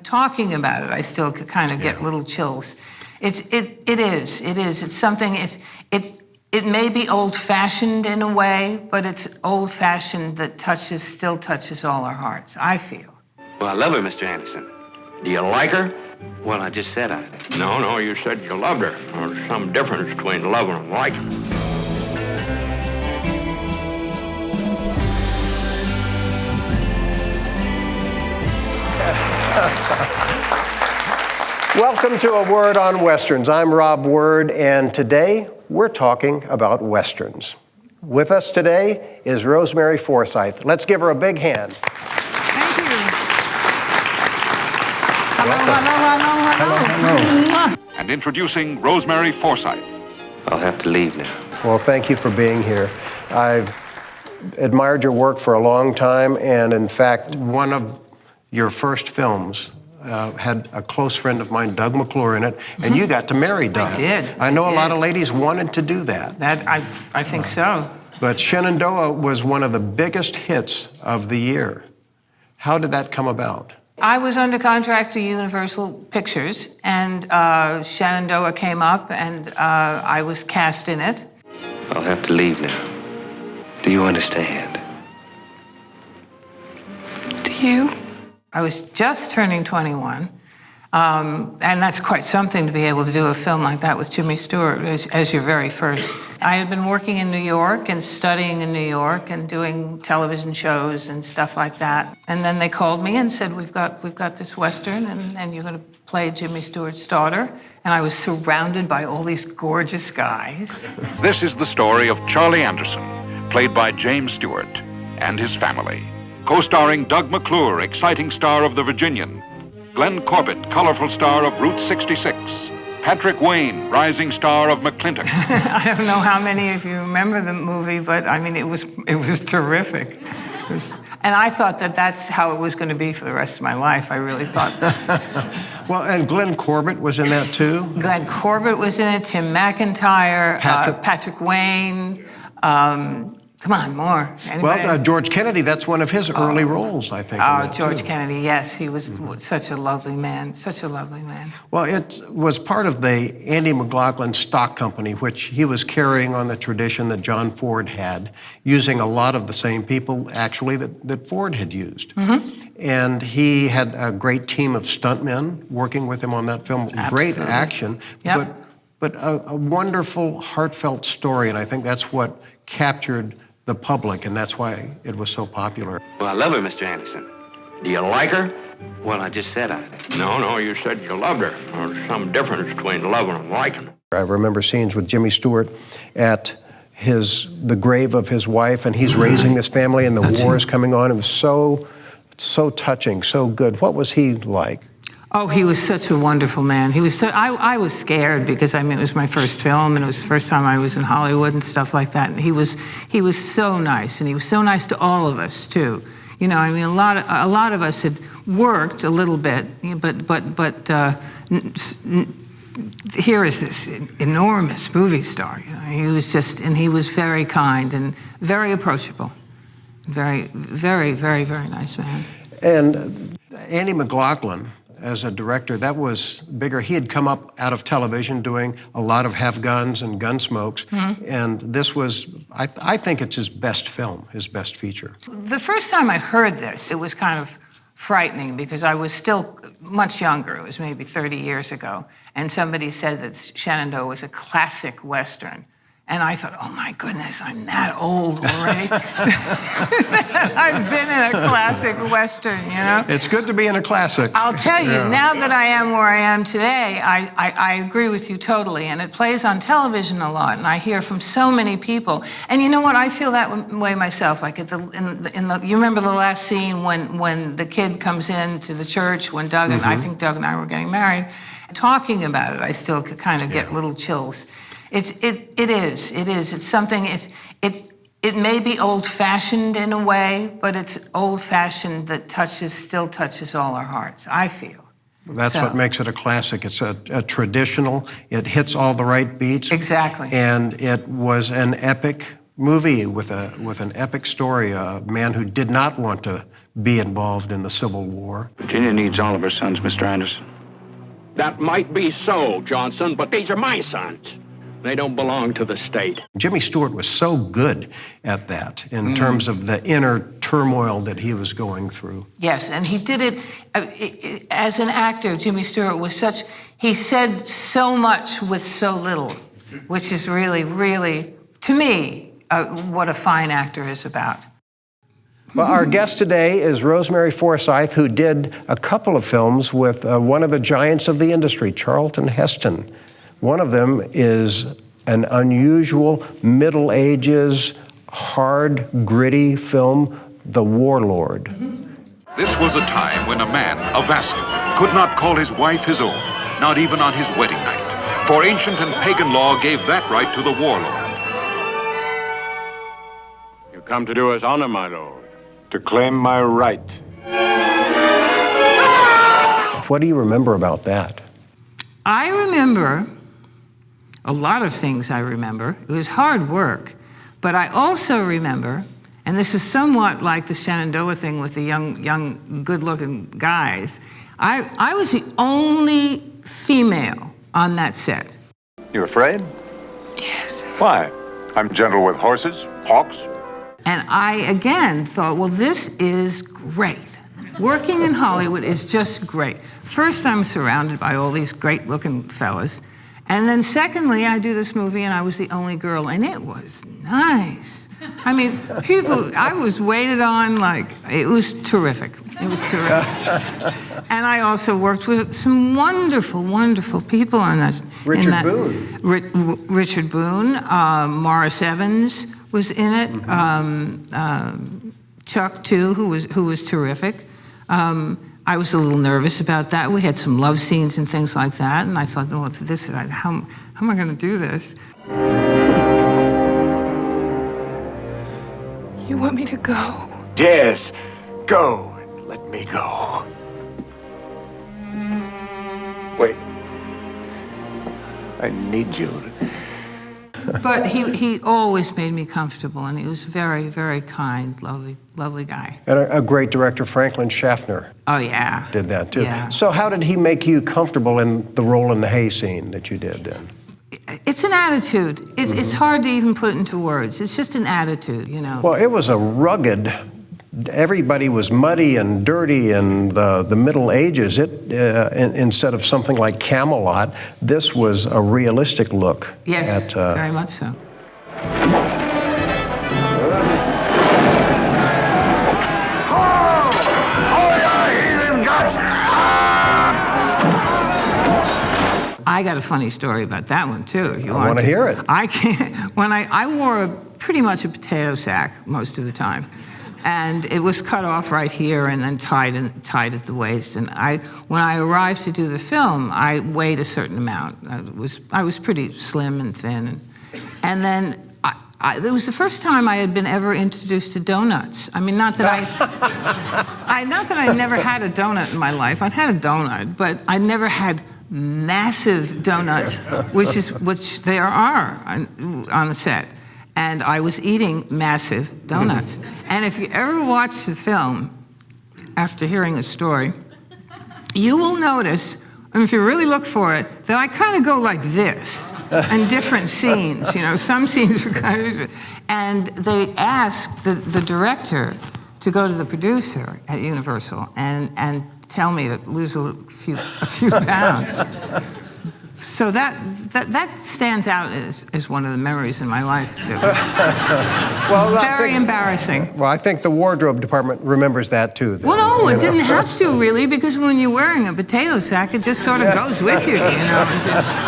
Talking about it, I still kind of get little chills. It is. It's something. It may be old-fashioned in a way, but it's old-fashioned that still touches all our hearts, I feel. Well, I love her, Mr. Anderson. Do you like her? Well, I just said I did. No, you said you loved her. There's some difference between loving and liking. Welcome to A Word on Westerns. I'm Rob Word, and today we're talking about Westerns. With us today is Rosemary Forsyth. Let's give her a big hand. Thank you. Hello. And introducing Rosemary Forsyth. I'll have to leave now. Well, thank you for being here. I've admired your work for a long time, and in fact, one of your first films had a close friend of mine, Doug McClure, in it, and you got to marry Doug. I did. I know a lot of ladies wanted to do that. I think so. But Shenandoah was one of the biggest hits of the year. How did that come about? I was under contract to Universal Pictures, and Shenandoah came up, and I was cast in it. I'll have to leave now. Do you understand? Do you? I was just turning 21, and that's quite something to be able to do a film like that with Jimmy Stewart as your very first. I had been working in New York and studying in New York and doing television shows and stuff like that. And then they called me and said, we've got this Western, and you're going to play Jimmy Stewart's daughter. And I was surrounded by all these gorgeous guys. This is the story of Charlie Anderson, played by James Stewart, and his family. Co-starring Doug McClure, exciting star of The Virginian. Glenn Corbett, colorful star of Route 66. Patrick Wayne, rising star of McClintock. I don't know how many of you remember the movie, but I mean, it was terrific. And I thought that that's how it was going to be for the rest of my life. I really thought that. Well, and Glenn Corbett was in that too? Glenn Corbett was in it, Tim McIntyre, Patrick Wayne. Come on, more. Anybody? Well, George Kennedy, that's one of his early roles, I think. George Kennedy, yes. He was such a lovely man, such a lovely man. Well, it was part of the Andy McLaughlin stock company, which he was carrying on the tradition that John Ford had, using a lot of the same people, actually, that Ford had used. Mm-hmm. And he had a great team of stuntmen working with him on that film. Absolutely. Great action, yep. but a wonderful, heartfelt story, and I think that's what captured the public, and that's why it was so popular. Well, I love her, Mr. Anderson. Do you like her? Well, I just said I did. No, you said you loved her. There's some difference between loving and liking. I remember scenes with Jimmy Stewart at the grave of his wife, and he's raising this family, and the war is coming on. It was so touching, so good. What was he like? Oh, he was such a wonderful man. He was I was scared because, I mean, it was my first film, and it was the first time I was in Hollywood and stuff like that. And he was so nice, and he was so nice to all of us too. You know, I mean, a lot of us had worked a little bit, but here is this enormous movie star. You know, he was he was very kind and very approachable, very, very, very, very nice man. And Andy McLaughlin, as a director, that was bigger. He had come up out of television doing a lot of Have Guns and Gunsmokes, mm-hmm. and this was, I think it's his best film, his best feature. The first time I heard this, it was kind of frightening because I was still much younger. It was maybe 30 years ago, and somebody said that Shenandoah was a classic Western. And I thought, oh my goodness, I'm that old already. I've been in a classic Western, you know? It's good to be in a classic. I'll tell you, now that I am where I am today, I agree with you totally. And it plays on television a lot, and I hear from so many people. And you know what? I feel that way myself. Like you remember the last scene when the kid comes into the church when Doug and I think Doug and I were getting married. Talking about it, I still kind of get little chills. It is. It's something. It may be old-fashioned in a way, but it's old-fashioned that still touches all our hearts, I feel. That's what makes it a classic. It's a traditional. It hits all the right beats. Exactly. And it was an epic movie with an epic story. A man who did not want to be involved in the Civil War. Virginia needs all of her sons, Mr. Anderson. That might be so, Johnson, but these are my sons. They don't belong to the state. Jimmy Stewart was so good at that in terms of the inner turmoil that he was going through. Yes, and he did it as an actor. Jimmy Stewart was he said so much with so little, which is really, really, to me, what a fine actor is about. Well, our guest today is Rosemary Forsyth, who did a couple of films with one of the giants of the industry, Charlton Heston. One of them is an unusual Middle Ages, hard, gritty film, The Warlord. This was a time when a man, a vassal, could not call his wife his own, not even on his wedding night, for ancient and pagan law gave that right to the warlord. You come to do us honor, my lord. To claim my right. What do you remember about that? I remember a lot of things. I remember. It was hard work, but I also remember, and this is somewhat like the Shenandoah thing with the young, good-looking guys, I was the only female on that set. You afraid? Yes. Why? I'm gentle with horses, hawks. And I, again, thought, well, this is great. Working in Hollywood is just great. First, I'm surrounded by all these great-looking fellas. And then secondly, I do this movie, and I was the only girl, and it was nice. I mean, I was waited on it was terrific. It was terrific. And I also worked with some wonderful, wonderful people on that. Richard Boone. Richard Boone, Morris Evans was in it. Chuck, too, who was terrific. I was a little nervous about that. We had some love scenes and things like that, and I thought, well, how am I going to do this? You want me to go? Yes, go and let me go. Wait. I need you. But he always made me comfortable, and he was very, very kind, lovely guy. And a great director, Franklin Schaffner, Oh, yeah. did that too. Yeah. So how did he make you comfortable in the role in the hay scene that you did then? It's an attitude. It's hard to even put it into words. It's just an attitude, you know. Well, it was a rugged, everybody was muddy and dirty in the Middle Ages. Instead of something like Camelot, this was a realistic look. Yes, very much so. I got a funny story about that one too, if you want to. I want to hear it. I can't. When I wore pretty much a potato sack most of the time, and it was cut off right here and then tied at the waist. And when I arrived to do the film, I weighed a certain amount. I was pretty slim and thin, and then it was the first time I had been ever introduced to donuts. I mean, not that I never had a donut in my life. I'd had a donut, but I never had massive donuts, which there are on the set. And I was eating massive donuts. And if you ever watch the film, after hearing the story, you will notice, and if you really look for it, that I kind of go like this in different scenes. You know, some scenes are kind of... And they asked the director to go to the producer at Universal and tell me to lose a few pounds. So that stands out as one of the memories in my life. It was very embarrassing. Well, I think the wardrobe department remembers that too. Well, no, it didn't have to really, because when you're wearing a potato sack, it just sort of goes with you, you know.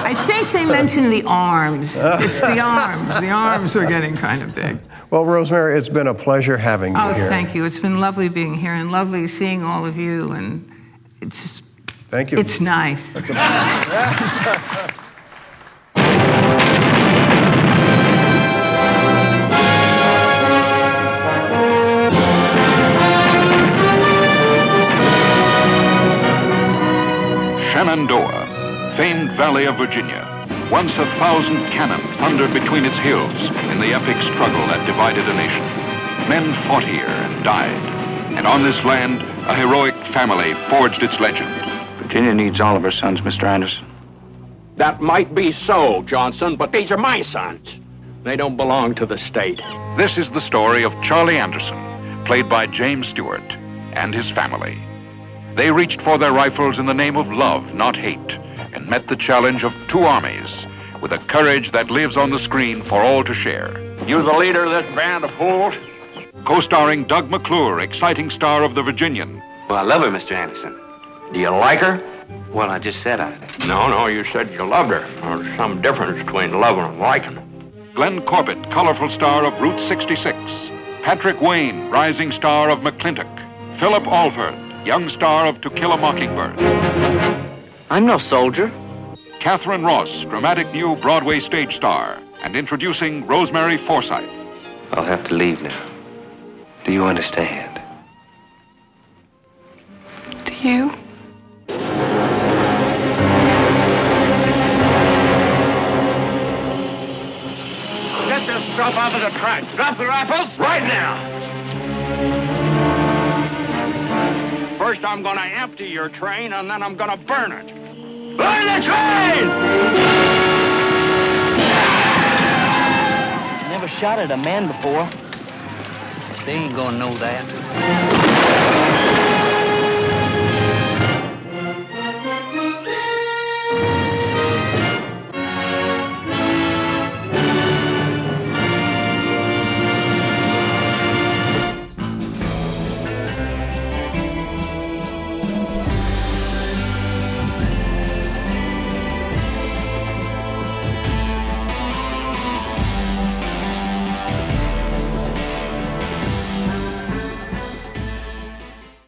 I think they mentioned the arms. It's the arms. The arms are getting kind of big. Well, Rosemary, it's been a pleasure having you here. Oh, thank you. It's been lovely being here and lovely seeing all of you, and it's just... Thank you. It's nice. Shenandoah, famed valley of Virginia. Once 1,000 cannon thundered between its hills in the epic struggle that divided a nation. Men fought here and died. And on this land, a heroic family forged its legend. Virginia needs all of her sons, Mr. Anderson. That might be so, Johnson, but these are my sons. They don't belong to the state. This is the story of Charlie Anderson, played by James Stewart, and his family. They reached for their rifles in the name of love, not hate, and met the challenge of two armies with a courage that lives on the screen for all to share. You the leader of this band of fools? Co-starring Doug McClure, exciting star of The Virginian. Well, I love her, Mr. Anderson. Do you like her? Well, I just said I did. No, you said you loved her. There's some difference between loving and liking. Glenn Corbett, colorful star of Route 66. Patrick Wayne, rising star of McClintock. Philip Alford, young star of To Kill a Mockingbird. I'm no soldier. Catherine Ross, dramatic new Broadway stage star. And introducing Rosemary Forsyth. I'll have to leave now. Do you understand? Do you? Get this stuff out of the track. Drop the rifles right now. First, I'm gonna empty your train, and then I'm gonna burn it. Burn the train! Never shot at a man before. They ain't gonna know that.